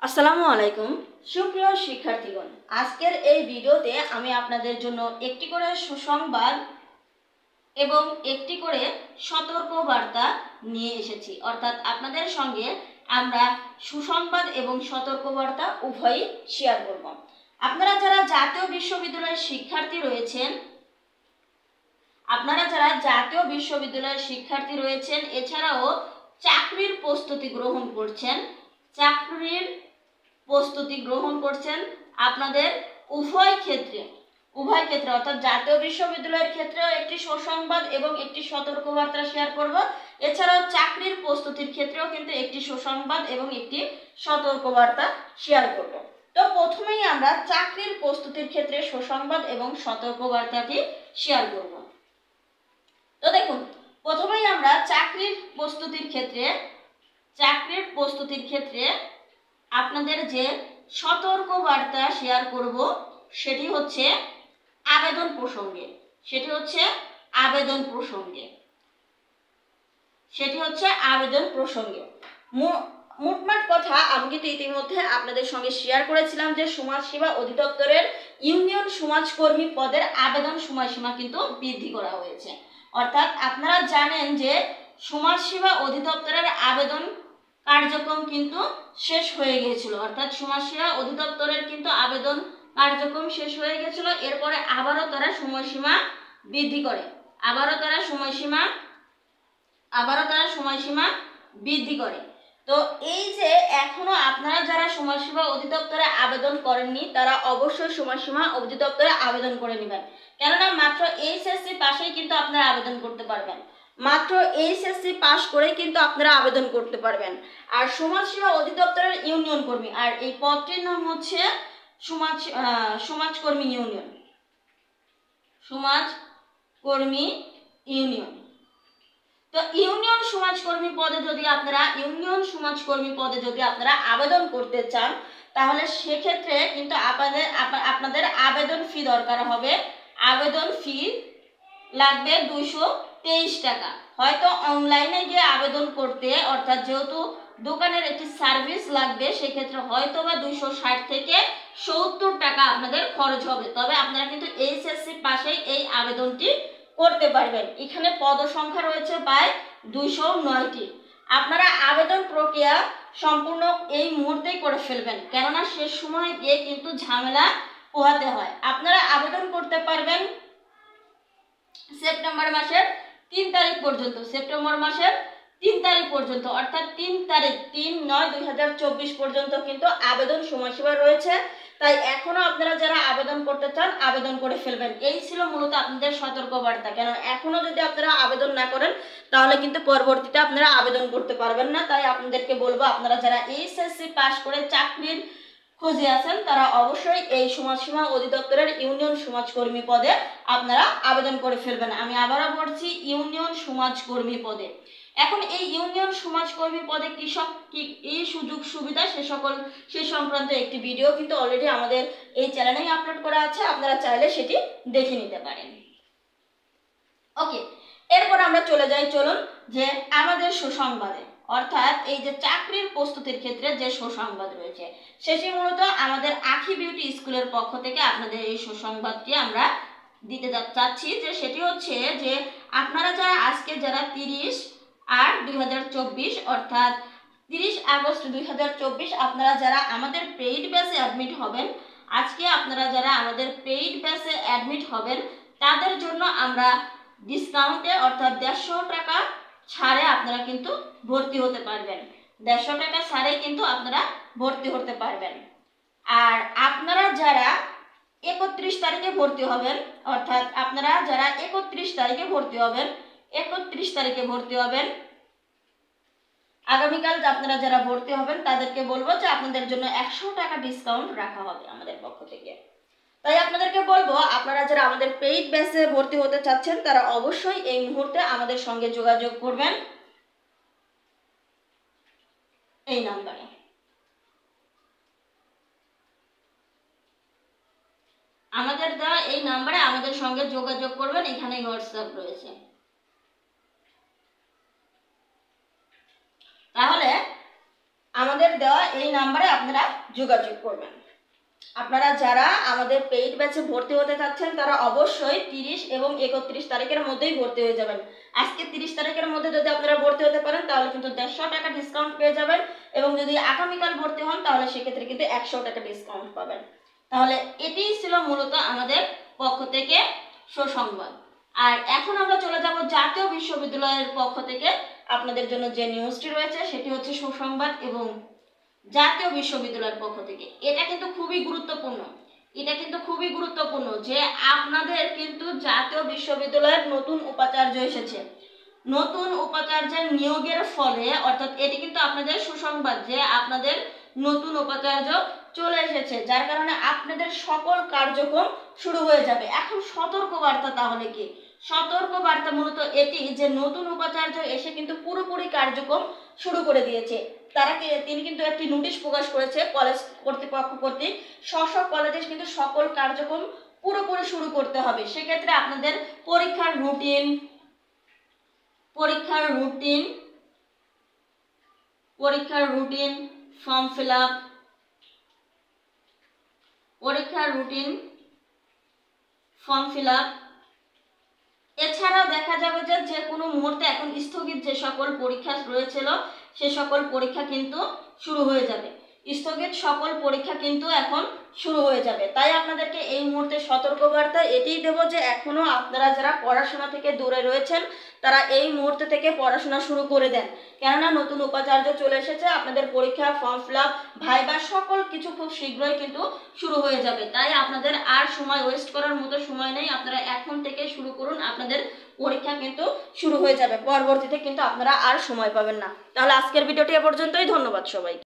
আসসালামু আলাইকুম সুপ্রিয় শিক্ষার্থীগণ, আজকের এই ভিডিওতে আমি আপনাদের জন্য একটি করে সুসংবাদ এবং একটি করে সতর্ক বার্তা নিয়ে এসেছি। অর্থাৎ আপনাদের সঙ্গে আমরা সুসংবাদ এবং সতর্ক বার্তা উভয়ই শেয়ার করব। আপনারা যারা জাতীয় বিশ্ববিদ্যালয়ের শিক্ষার্থী রয়েছেন, এছাড়াও চাকরির প্রস্তুতি গ্রহণ করছেন আপনাদের উভয় ক্ষেত্রে অর্থাৎ জাতীয় বিশ্ববিদ্যালয়ের ক্ষেত্রেও একটি সুসংবাদ এবং একটি সতর্কবার্তা শেয়ার করব। এছাড়াও চাকরির প্রস্তুতির ক্ষেত্রেও কিন্তু একটি সুসংবাদ এবং একটি সতর্কবার্তা শেয়ার করব। তো প্রথমেই আমরা চাকরির প্রস্তুতির ক্ষেত্রে সুসংবাদ এবং সতর্কবার্তাটি শেয়ার করব। তো দেখুন, প্রথমেই আমরা চাকরির প্রস্তুতির ক্ষেত্রে আপনাদের যে সতর্ক বার্তা শেয়ার করব সেটি হচ্ছে আবেদন প্রসঙ্গে। মোটমাট কথা আমি কিন্তু ইতিমধ্যে আপনাদের সঙ্গে শেয়ার করেছিলাম যে সমাজসেবা অধিদপ্তরের ইউনিয়ন সমাজকর্মী পদের আবেদন সময়সীমা কিন্তু বৃদ্ধি করা হয়েছে। অর্থাৎ আপনারা জানেন যে সমাজসেবা অধিদপ্তরের আবেদন কার্যক্রম কিন্তু শেষ হয়ে গিয়েছিল। অর্থাৎ সমাজসেবা অধিদপ্তরের কিন্তু আবেদন কার্যক্রম শেষ হয়ে গিয়েছিল। এরপরে আবারও তারা সময়সীমা বৃদ্ধি করে তো এই যে এখনো আপনারা যারা সমাজসেবা অধিদপ্তরে আবেদন করেননি তারা অবশ্যই সমাজসেবা অধিদপ্তরে আবেদন করে নেবেন। কেননা মাত্র এইচএসসি পাশেই কিন্তু আপনারা আবেদন করতে পারবেন। আর সমাজসেবা অধিদপ্তরের ইউনিয়ন কর্মী, আর এই পদটির নাম হচ্ছে সমাজকর্মী ইউনিয়ন। তো ইউনিয়ন সমাজকর্মী পদে যদি আপনারা আবেদন করতে চান তাহলে সেক্ষেত্রে কিন্তু আপনাদের আবেদন ফি দরকার হবে। আবেদন ফি লাগবে 223 টাকা। হয়তো অনলাইনে গিয়ে আবেদন করতে, অর্থাৎ যেহেতু দোকানের একটি সার্ভিস লাগবে, সেক্ষেত্রে হয়তো বা 260 থেকে 70 টাকা আপনাদের খরচ হবে। তবে আপনারা কিন্তু এইচএসসি পাশেই এই আবেদনটি করতে পারবেন। এখানে পদ সংখ্যা রয়েছে প্রায় 209টি। আপনারা আবেদন প্রক্রিয়া সম্পূর্ণ এই মুহূর্তেই করে ফেলবেন, কেননা শেষ সময় গিয়ে কিন্তু ঝামেলা পোহাতে হয়। আপনারা আবেদন করতে পারবেন সেপ্টেম্বর মাসের 3 তারিখ পর্যন্ত, অর্থাৎ 3/9/2024 পর্যন্ত কিন্তু আবেদন সময়সীমা রয়েছে। তাই এখনো আপনারা যারা আবেদন করতে চান আবেদন করে ফেলবেন। এই ছিল মূলত আপনাদের সতর্কবার্তা। কেন এখনো যদি আপনারা আবেদন না করেন তাহলে কিন্তু পরবর্তীতে আপনারা আবেদন করতে পারবেন না। তাই আপনাদেরকে বলবো, আপনারা যারা এইচএসসি পাস করে চাকরির খোঁজে আছেন তারা অবশ্যই এই সমাজসেবা অধিদপ্তরের ইউনিয়ন সমাজকর্মী পদে আপনারা আবেদন করে ফেলবেন। আমি আবারও বলছি, ইউনিয়ন সমাজকর্মী পদে। এখন এই ইউনিয়ন সমাজকর্মী পদে কি এই সুযোগ সুবিধা সে সংক্রান্ত একটি ভিডিও কিন্তু অলরেডি আমাদের এই চ্যানেলেই আপলোড করা আছে, আপনারা চাইলে সেটি দেখে নিতে পারেন। ওকে, এরপর আমরা চলুন যে আমাদের সুসংবাদে, অর্থাৎ এই যে চাকরির প্রস্তুতির ক্ষেত্রে যে সুসংবাদ রয়েছে সেটি মূলত আমাদের আখি বিউটি স্কুলের পক্ষ থেকে আপনাদের এই সুসংবাদটি আমরা দিতে চাচ্ছি। যে সেটি হচ্ছে যে আপনারা যারা 30/8/2024 অর্থাৎ 30 আগস্ট 2024 আপনারা যারা আমাদের পেইড ব্যাচে অ্যাডমিট হবেন, আজকে আপনারা যারা আমাদের পেইড ব্যাচে অ্যাডমিট হবেন তাদের জন্য আমরা ডিসকাউন্টে, অর্থাৎ 150 টাকা ছাড়ে আপনারা কিন্তু ভর্তি হতে পারবেন। 150 টাকা ছাড়ে কিন্তু আপনারা ভর্তি হতে পারবেন। আর আপনারা যারা 31 তারিখে ভর্তি হবেন, অর্থাৎ আপনারা যারা 31 তারিখে ভর্তি হবেন আগামীকাল আপনারা যারা ভর্তি হবেন তাদেরকে বলবো যে আপনাদের জন্য 100 টাকা ডিসকাউন্ট রাখা হবে আমাদের পক্ষ থেকে। তাই আপনাদেরকে বলবো, আপনারা যারা আমাদের পেইড ব্যাচে ভর্তি হতে চাচ্ছেন তারা অবশ্যই এই মুহূর্তে আমাদের সঙ্গে যোগাযোগ করবেন এই নাম্বারে। আমাদের সঙ্গে যোগাযোগ করবেন, এখানে হোয়াটসঅ্যাপ রয়েছে। তাহলে আমাদের দেওয়া এই নাম্বারে আপনারা যোগাযোগ করবেন। আপনারা যারা আমাদের পেইড ব্যাচে ভর্তি হতে চাচ্ছেন তারা অবশ্যই 30 এবং 31 তারিখের মধ্যেই ভর্তি হয়ে যাবেন। আজকে 30 তারিখের মধ্যে যদি আপনারা ভর্তি হতে পারেন তাহলে কিন্তু 150 টাকা ডিসকাউন্ট পেয়ে যাবেন, এবং যদি আগামীকাল ভর্তি হন তাহলে সেক্ষেত্রে কিন্তু 100 টাকা ডিসকাউন্ট পাবেন। তাহলে এটাই ছিল মূলত আমাদের পক্ষ থেকে সুসংবাদ। আর এখন আমরা চলে যাব জাতীয় বিশ্ববিদ্যালয়ের পক্ষ থেকে আপনাদের জন্য যে নিউজটি রয়েছে সেটি হচ্ছে সুসংবাদ এবং জাতীয় বিশ্ববিদ্যালয়ের পক্ষ থেকে। এটা কিন্তু খুবই গুরুত্বপূর্ণ যে আপনাদের কিন্তু জাতীয় বিশ্ববিদ্যালয়ের নতুন উপাচার্য এসেছে। নতুন উপাচার্যের নিয়োগের ফলে অর্থাৎ এটি কিন্তু আপনাদের সুসংবাদ যে আপনাদের নতুন উপাচার্য চলে এসেছে, যার কারণে আপনাদের সকল কার্যক্রম শুরু হয়ে যাবে। এখন সতর্কবার্তা তাহলে কি? সতর্কবার্তা মূলত এটি যে নতুন উপাচার্য এসে কিন্তু পুরোপুরি কার্যক্রম শুরু করে দিয়েছে। তিনি কিন্তু একটি নোটিশ প্রকাশ করেছে কলেজ কর্তৃপক্ষ কর্তৃক স্ব কলেজে কিন্তু সকল কার্যক্রম পুরোপুরি শুরু করতে হবে। সেক্ষেত্রে আপনাদের পরীক্ষার রুটিন, ফর্ম ফিল আপ, এছাড়াও দেখা যাবে যে কোনো মুহূর্তে এখন স্থগিত যে সকল পরীক্ষা রয়েছিল সে সকল পরীক্ষা কিন্তু শুরু হয়ে যাবে। স্থগিত সকল পরীক্ষা কিন্তু এখন শুরু হয়ে যাবে। তাই আপনাদেরকে এই মুহূর্তে সতর্কবার্তা এটাই দেব যে এখনো আপনারা যারা পড়াশোনা থেকে দূরে রয়েছেন তারা এই মুহূর্তে থেকে পড়াশোনা শুরু করে দেন, কেননা নতুন উপাচার্য চলে এসেছে। আপনাদের পরীক্ষা, ফর্ম ফিল আপ, ভাইবা সকল কিছু খুব শীঘ্রই কিন্তু শুরু হয়ে যাবে। তাই আপনাদের আর সময় ওয়েস্ট করার মতো সময় নেই, আপনারা এখন থেকে শুরু করুন। আপনাদের পরীক্ষা কিন্তু শুরু হয়ে যাবে, পরবর্তীতে কিন্তু আপনারা আর সময় পাবেন না। তাহলে আজকের ভিডিওটি এ পর্যন্তই। ধন্যবাদ সবাইকে।